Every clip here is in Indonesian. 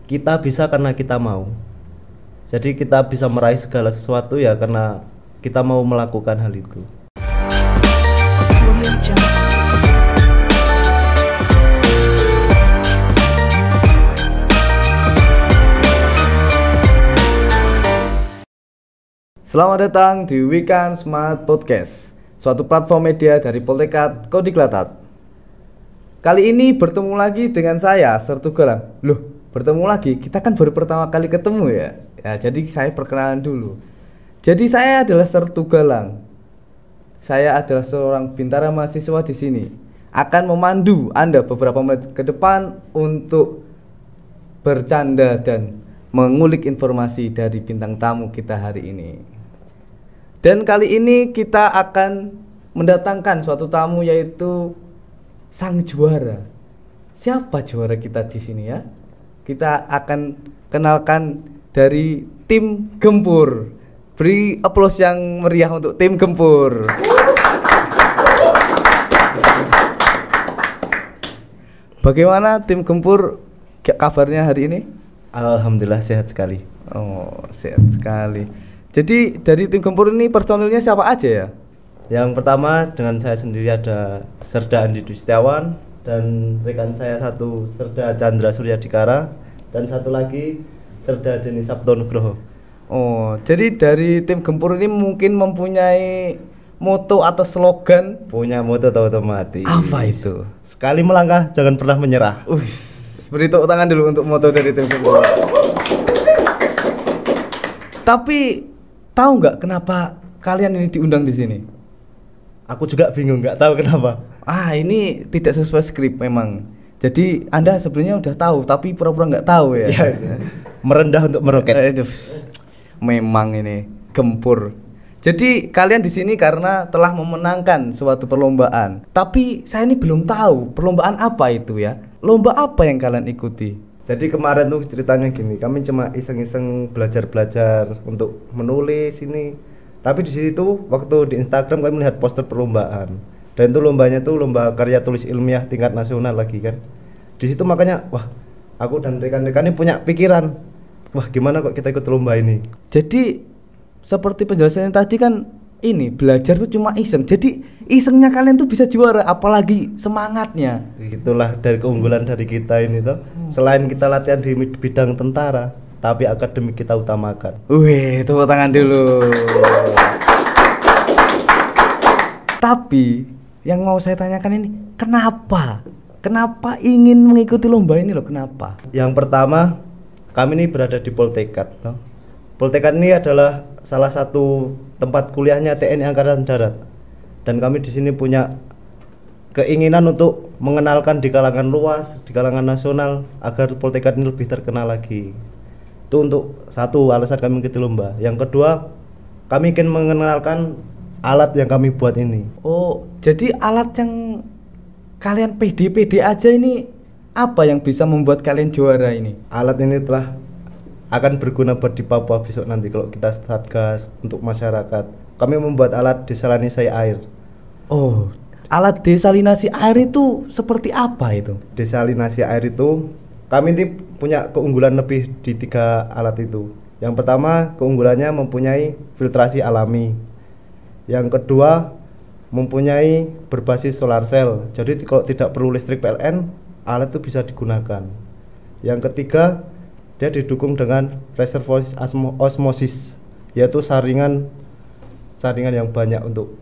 kita bisa karena kita mau. Jadi kita bisa meraih segala sesuatu ya karena kita mau melakukan hal itu. Selamat datang di Weekend Smart Podcast, suatu platform media dari Poltekkad Kodiklatat. Kali ini bertemu lagi dengan saya, Sertu Galang. Loh, bertemu lagi? Kita kan baru pertama kali ketemu ya. Jadi saya perkenalan dulu. Jadi saya adalah Sertu Galang. Saya adalah seorang bintara mahasiswa di sini. Akan memandu Anda beberapa menit ke depan untuk bercanda dan mengulik informasi dari bintang tamu kita hari ini. Dan kali ini kita akan mendatangkan suatu tamu yaitu sang juara. Siapa juara kita di sini ya? Kita akan kenalkan dari tim Gempur. Beri aplaus yang meriah untuk tim Gempur. Bagaimana tim Gempur kabarnya hari ini? Alhamdulillah sehat sekali. Oh, sehat sekali. Jadi dari tim Gempur ini personilnya siapa aja ya? Yang pertama dengan saya sendiri ada Serda Andi Dustiawan dan rekan saya satu Serda Chandra Suryadikara dan satu lagi Serda Deni Sabto Nugroho. Oh, jadi dari tim Gempur ini mungkin mempunyai moto atau slogan? Punya moto otomatis. Apa itu? Sekali melangkah jangan pernah menyerah. Beri tepuk tangan dulu untuk moto dari tim Gempur. Tapi tahu nggak kenapa kalian ini diundang di sini? Aku juga bingung, nggak tahu kenapa. Ini tidak sesuai skrip memang. Jadi Anda sebenarnya udah tahu tapi pura-pura nggak tahu ya. Merendah untuk meroket. Memang ini Gempur. Jadi kalian di sini karena telah memenangkan suatu perlombaan. Tapi saya ini belum tahu perlombaan apa itu ya. Lomba apa yang kalian ikuti? Jadi kemarin tuh ceritanya gini, kami cuma iseng-iseng belajar untuk menulis ini. Tapi di situ waktu di Instagram kami melihat poster perlombaan. Dan itu lombanya tuh lomba karya tulis ilmiah tingkat nasional lagi kan. Di situ makanya wah, aku dan rekan-rekan ini punya pikiran. Wah, gimana kok kita ikut lomba ini? Jadi seperti penjelasannya tadi kan ini belajar tuh cuma iseng. Jadi isengnya kalian tuh bisa juara, apalagi semangatnya. Itulah dari keunggulan dari kita ini tuh. Selain kita latihan di bidang tentara, tapi akademik kita utamakan. Wih, tepuk tangan dulu. Tapi yang mau saya tanyakan ini, kenapa? Kenapa ingin mengikuti lomba ini loh? Kenapa? Yang pertama, kami ini berada di Poltekkad. Poltekkad ini adalah salah satu tempat kuliahnya TNI Angkatan Darat. Dan kami di sini punya keinginan untuk mengenalkan di kalangan luas, di kalangan nasional agar Poltekkad ini lebih terkenal lagi. Itu untuk satu alasan kami mengikuti lomba. Yang kedua, kami ingin mengenalkan alat yang kami buat ini. Oh, jadi alat yang kalian pede-pede aja ini apa yang bisa membuat kalian juara ini? Alat ini telah akan berguna buat di Papua besok nanti kalau kita satgas untuk masyarakat. Kami membuat alat desalinasi air. Oh, alat desalinasi air itu seperti apa itu? Desalinasi air itu kami ini punya keunggulan lebih di 3 alat itu. Yang pertama, keunggulannya mempunyai filtrasi alami. Yang kedua, mempunyai berbasis solar cell. Jadi kalau tidak perlu listrik PLN, alat itu bisa digunakan. Yang ketiga, dia didukung dengan reservoir osmosis, yaitu saringan yang banyak untuk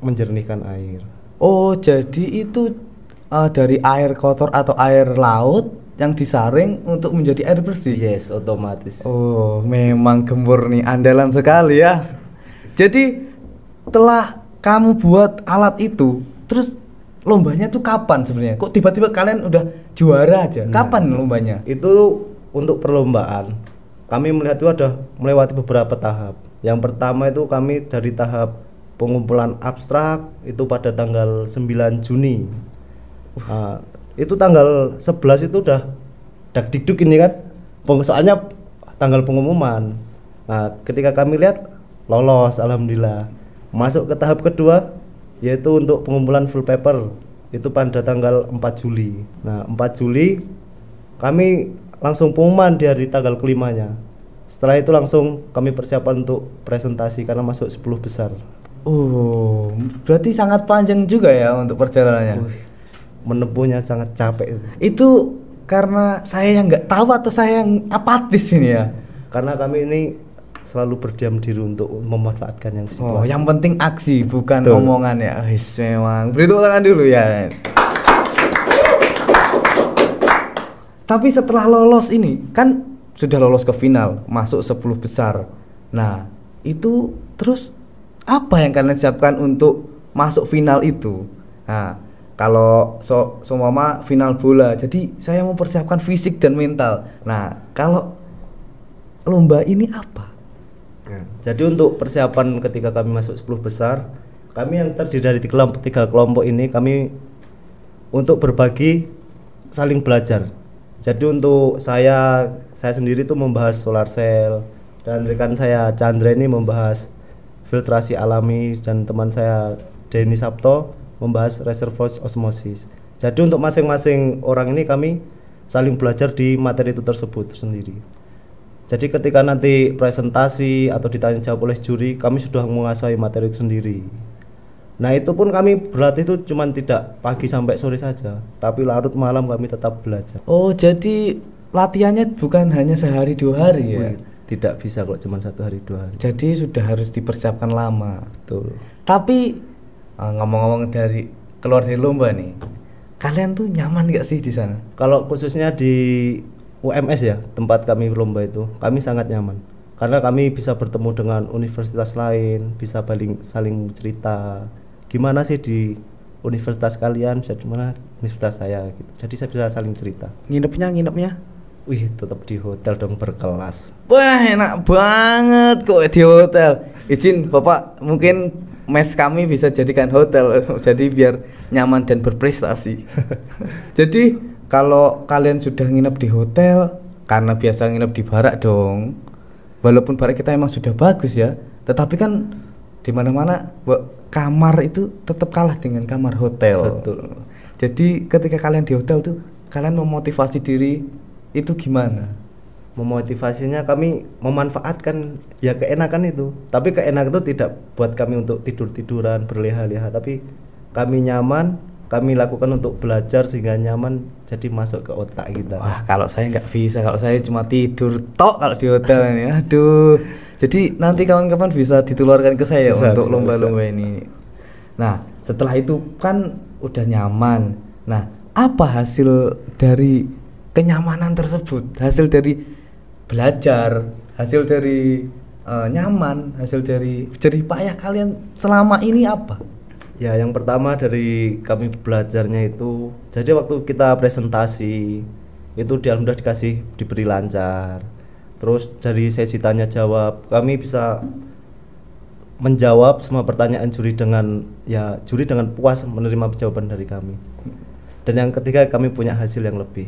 menjernihkan air. Oh, jadi itu dari air kotor atau air laut yang disaring untuk menjadi air bersih? Yes, otomatis. Oh, memang Gempur nih andalan sekali ya. Jadi setelah kamu buat alat itu, terus lombanya tuh kapan sebenarnya? Kok tiba-tiba kalian udah juara aja? Kapan lombanya? Itu untuk perlombaan. Kami melihat itu ada melewati beberapa tahap. Yang pertama itu kami dari tahap pengumpulan abstrak itu pada tanggal 9 Juni. Itu tanggal 11 itu udah dakdikduk ini kan. Soalnya tanggal pengumuman. Nah, ketika kami lihat lolos alhamdulillah. Masuk ke tahap kedua yaitu untuk pengumpulan full paper itu pada tanggal 4 Juli. Nah, 4 Juli kami langsung pengumuman di hari tanggal kelimanya. Setelah itu langsung kami persiapan untuk presentasi karena masuk 10 besar. Oh, berarti sangat panjang juga ya untuk perjalanannya. Menempuhnya sangat capek itu. Itu karena saya yang nggak tahu atau saya yang apatis ini ya? Karena kami ini selalu berdiam diri untuk memanfaatkan yang situasi. Oh, yang penting aksi bukan Betul. omongan ya. Memang. Beri tepuk tangan dulu ya. Tapi setelah lolos ini kan sudah lolos ke final, masuk 10 besar. Nah, itu terus apa yang kalian siapkan untuk masuk final itu? Nah, kalau seumpama final bola, jadi saya mau persiapkan fisik dan mental. Nah, kalau lomba ini apa? Jadi untuk persiapan ketika kami masuk 10 besar, kami yang terdiri dari tiga kelompok ini kami untuk berbagi saling belajar. Jadi untuk saya sendiri tuh membahas solar cell, dan rekan saya Chandra ini membahas filtrasi alami, dan teman saya Denny Sabto membahas reservoir osmosis. Jadi untuk masing-masing orang ini kami saling belajar di materi itu tersebut sendiri. Jadi ketika nanti presentasi atau ditanya jawab oleh juri, kami sudah menguasai materi itu sendiri. Nah itu pun kami berlatih itu cuma tidak pagi sampai sore saja, tapi larut malam kami tetap belajar. Oh, jadi latihannya bukan hanya sehari 2 hari ya? Tidak bisa kalau cuma 1 hari 2 hari. Jadi sudah harus dipersiapkan lama. Betul. Tapi ngomong-ngomong keluar dari lomba nih, kalian tuh nyaman gak sih di sana? Kalau khususnya di UMS ya, tempat kami lomba itu, kami sangat nyaman. Karena kami bisa bertemu dengan universitas lain, bisa saling cerita. Gimana sih di universitas kalian, bisa gimana universitas saya gitu. Jadi saya bisa saling cerita. Nginepnya? Wih, tetap di hotel dong, berkelas. Wah, enak banget kok di hotel. Izin Bapak, mungkin mes kami bisa jadikan hotel. Jadi biar nyaman dan berprestasi. Jadi kalau kalian sudah nginep di hotel, karena biasa nginep di barak dong. Walaupun barak kita emang sudah bagus ya, tetapi kan di mana-mana kamar itu tetap kalah dengan kamar hotel. Betul. Jadi ketika kalian di hotel tuh, kalian memotivasi diri itu gimana? Memotivasinya kami memanfaatkan ya keenakan itu. Tapi keenakan itu tidak buat kami untuk tidur-tiduran, berleha-leha, tapi kami nyaman, kami lakukan untuk belajar sehingga nyaman, jadi masuk ke otak kita. Wah, kalau saya nggak bisa, kalau saya cuma tidur tok kalau di hotel ini. Aduh. Jadi nanti kawan-kawan bisa ditularkan ke saya untuk lomba-lomba ini. Nah, setelah itu kan udah nyaman. Nah, apa hasil dari kenyamanan tersebut? Hasil dari belajar, hasil dari nyaman, hasil dari jerih payah kalian selama ini apa? Ya, yang pertama dari kami belajarnya itu, jadi waktu kita presentasi itu alhamdulillah diberi lancar. Terus dari sesi tanya jawab, kami bisa menjawab semua pertanyaan juri dengan puas menerima jawaban dari kami. Dan yang ketiga, kami punya hasil yang lebih.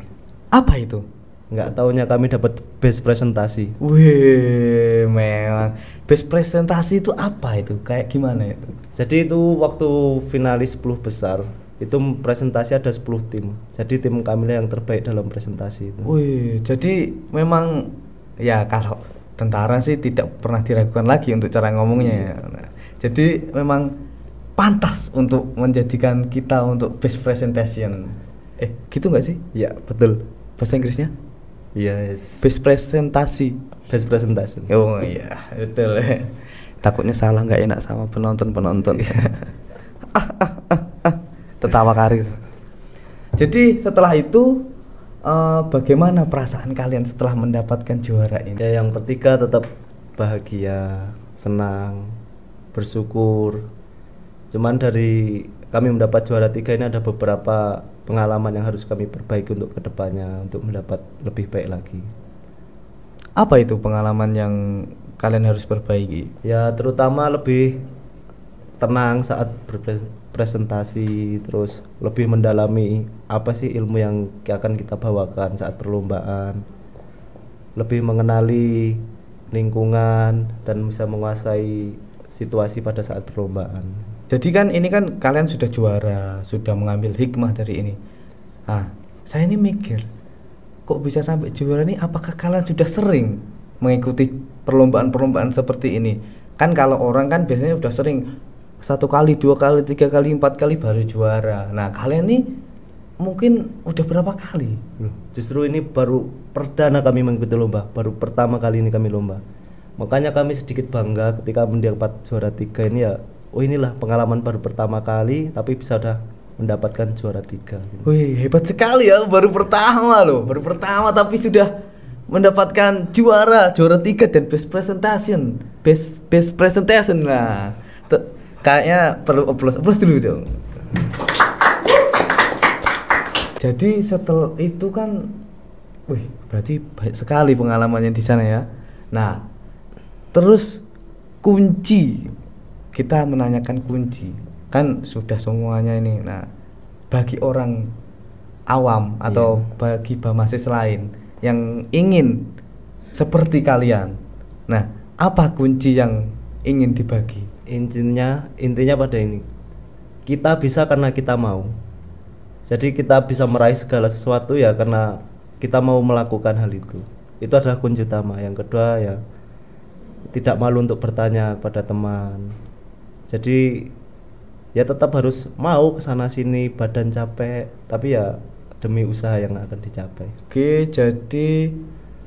Apa itu? Nggak taunya kami dapat best presentasi. Wih, memang best presentasi itu apa itu? Kayak gimana itu? Jadi itu waktu finalis 10 besar, itu presentasi ada 10 tim. Jadi tim kami yang terbaik dalam presentasi itu. Wih, jadi memang ya kalau tentara sih tidak pernah diragukan lagi untuk cara ngomongnya ya. Nah, jadi memang pantas untuk menjadikan kita untuk best presentation. Gitu nggak sih? Iya, betul. Bahasa Inggrisnya? Yes. Best presentasi. Best presentation. Oh iya, betul. Takutnya salah nggak enak sama penonton. Tertawa karir. Jadi setelah itu bagaimana perasaan kalian setelah mendapatkan juara ini? Ya, yang ketiga tetap bahagia, senang, bersyukur. Cuman dari kami mendapat juara 3 ini ada beberapa pengalaman yang harus kami perbaiki untuk kedepannya, untuk mendapat lebih baik lagi. Apa itu pengalaman yang kalian harus perbaiki? Ya, terutama lebih tenang saat berpresentasi, terus lebih mendalami apa sih ilmu yang akan kita bawakan saat perlombaan, lebih mengenali lingkungan dan bisa menguasai situasi pada saat perlombaan. Jadi kan ini kan kalian sudah juara, sudah mengambil hikmah dari ini. Nah, saya ini mikir, kok bisa sampai juara nih? Apakah kalian sudah sering mengikuti perlombaan-perlombaan seperti ini? Kan kalau orang kan biasanya udah sering 1 kali, 2 kali, 3 kali, 4 kali baru juara. Nah kalian nih mungkin udah berapa kali? Justru ini baru perdana kami mengikuti lomba, baru pertama kali ini kami lomba. Makanya kami sedikit bangga ketika mendapat juara 3 ini ya. Oh inilah pengalaman baru pertama kali tapi bisa udah mendapatkan juara 3 gitu. Wih hebat sekali ya, baru pertama loh, baru pertama tapi sudah mendapatkan juara 3 dan best presentation lah. Kayaknya perlu applause dulu dong. Jadi setelah itu kan, wih berarti baik sekali pengalamannya di sana ya. Nah terus kunci, kita menanyakan kunci kan sudah semuanya ini. Nah bagi orang awam atau bagi Bamasis lain yang ingin seperti kalian, nah apa kunci yang ingin dibagi? Intinya pada ini, kita bisa karena kita mau. Jadi kita bisa meraih segala sesuatu ya karena kita mau melakukan hal itu. Itu adalah kunci utama. Yang kedua ya tidak malu untuk bertanya kepada teman. Jadi ya tetap harus mau kesana sini, badan capek, tapi ya demi usaha yang akan dicapai. Oke, jadi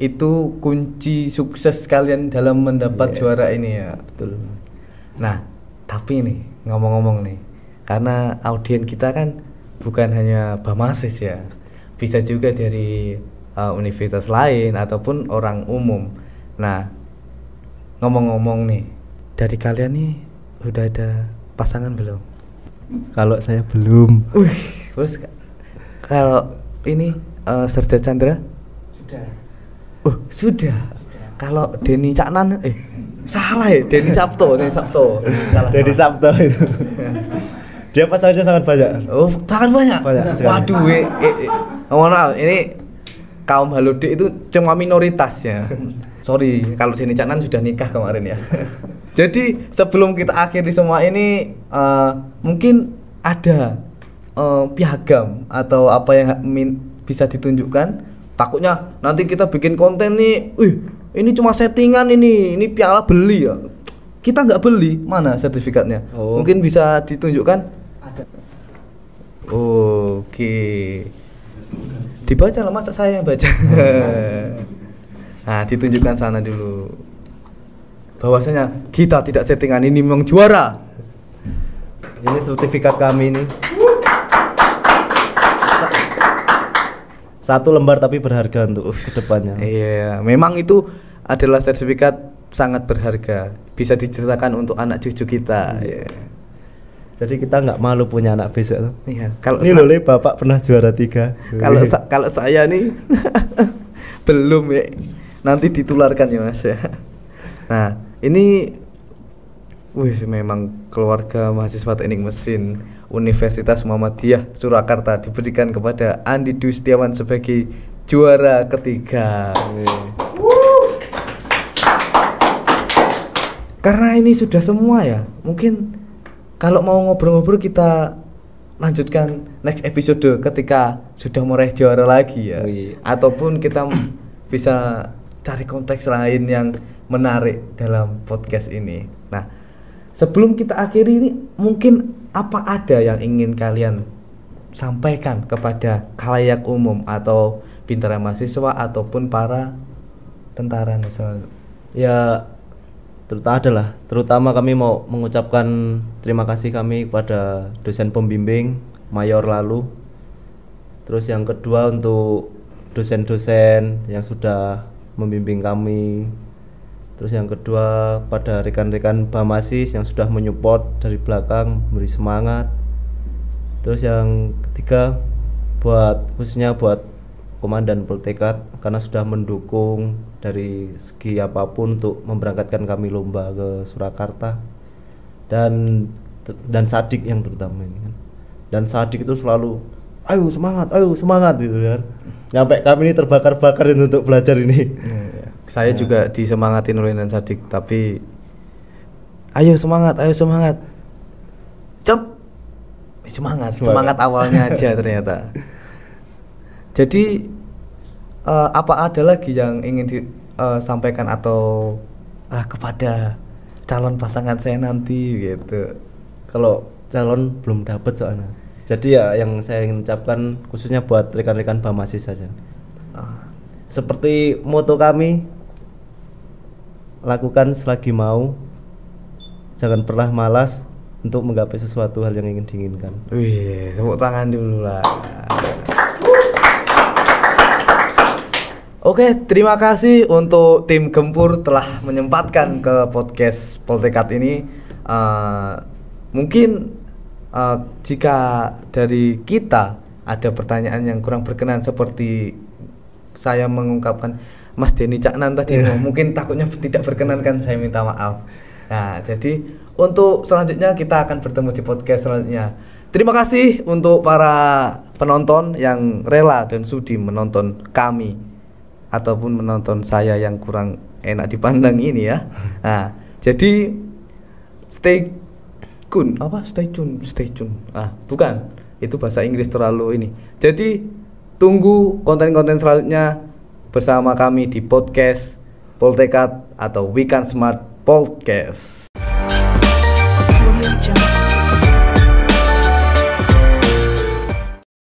itu kunci sukses kalian dalam mendapat juara ini ya. Betul. Nah, tapi nih ngomong-ngomong nih, karena audien kita kan bukan hanya Bamasis ya, bisa juga dari universitas lain ataupun orang umum. Nah, ngomong-ngomong nih, dari kalian nih udah ada pasangan belum? Kalau saya belum. Terus kalau ini Serda Chandra? Sudah. Sudah. Kalau Denny Caknan salah ya, Denny Sabto. Salah. Denny Sabto itu. Dia pasangannya sangat banyak. Sangat banyak. Waduh, mohon maaf, ini kaum halode itu cuma minoritas ya. Sorry, kalau Denny Caknan sudah nikah kemarin ya. Jadi sebelum kita akhiri semua ini, mungkin ada piagam atau apa yang bisa ditunjukkan. Takutnya nanti kita bikin konten nih, ini cuma settingan ini piala beli ya. Kita nggak beli, mana sertifikatnya? Mungkin bisa ditunjukkan. Ada. Oke. Dibaca lah, masa saya yang baca. Nah, ditunjukkan sana dulu. Bahwasanya kita tidak settingan, ini memang juara. Ini sertifikat kami ini. 1 lembar tapi berharga untuk kedepannya. Iya, memang itu adalah sertifikat sangat berharga. Bisa diceritakan untuk anak cucu kita. Iya. Jadi kita nggak malu punya anak besok. Iya. Kalau ini loh, Bapak pernah juara 3. Kalau saya nih belum ya. Nanti ditularkan ya Mas ya. Nah, ini memang keluarga mahasiswa teknik mesin Universitas Muhammadiyah Surakarta diberikan kepada Andi Dwi Setiawan sebagai juara 3. Karena ini sudah semua ya, mungkin kalau mau ngobrol-ngobrol kita lanjutkan next episode ketika sudah meraih juara lagi ya. Ataupun kita bisa cari konteks lain yang menarik dalam podcast ini. Nah, sebelum kita akhiri ini, mungkin apa ada yang ingin kalian sampaikan kepada khalayak umum atau bintara mahasiswa ataupun para tentara nasional? Ya, terutama kami mau mengucapkan terima kasih kami kepada dosen pembimbing Mayor Lalu. Terus yang kedua untuk dosen-dosen yang sudah membimbing kami. Terus yang kedua pada rekan-rekan Bamasis yang sudah menyupport dari belakang, memberi semangat. Terus yang ketiga khususnya buat Komandan Poltekkad karena sudah mendukung dari segi apapun untuk memberangkatkan kami lomba ke Surakarta. Dan Sadik yang terutama ini kan. Dan Sadik itu selalu ayo semangat gitu kan. Sampai kami ini terbakar-bakar untuk belajar ini. Saya juga disemangatin oleh Dan Sadik, tapi ayo semangat. Semangat awalnya aja ternyata. Jadi apa ada lagi yang ingin disampaikan atau kepada calon pasangan saya nanti gitu? Kalau calon belum dapat soalnya. Jadi ya yang saya ingin ucapkan khususnya buat rekan-rekan Bamasi saja. Seperti moto kami, lakukan selagi mau, jangan pernah malas untuk menggapai sesuatu hal yang ingin diinginkan. Wih, tepuk tangan dulu lah. Oke, terima kasih untuk tim Gempur telah menyempatkan ke podcast Poltekat ini. Mungkin jika dari kita ada pertanyaan yang kurang berkenan seperti saya mengungkapkan Mas Denny Caknan tadi, mungkin takutnya tidak berkenan kan, saya minta maaf. Nah, jadi untuk selanjutnya kita akan bertemu di podcast selanjutnya. Terima kasih untuk para penonton yang rela dan sudi menonton kami ataupun menonton saya yang kurang enak dipandang ini ya. Nah, jadi stay tune. Bukan, itu bahasa Inggris terlalu ini. Jadi tunggu konten-konten selanjutnya bersama kami di podcast Poltekat atau Weekend Smart Podcast. Audio Jungle.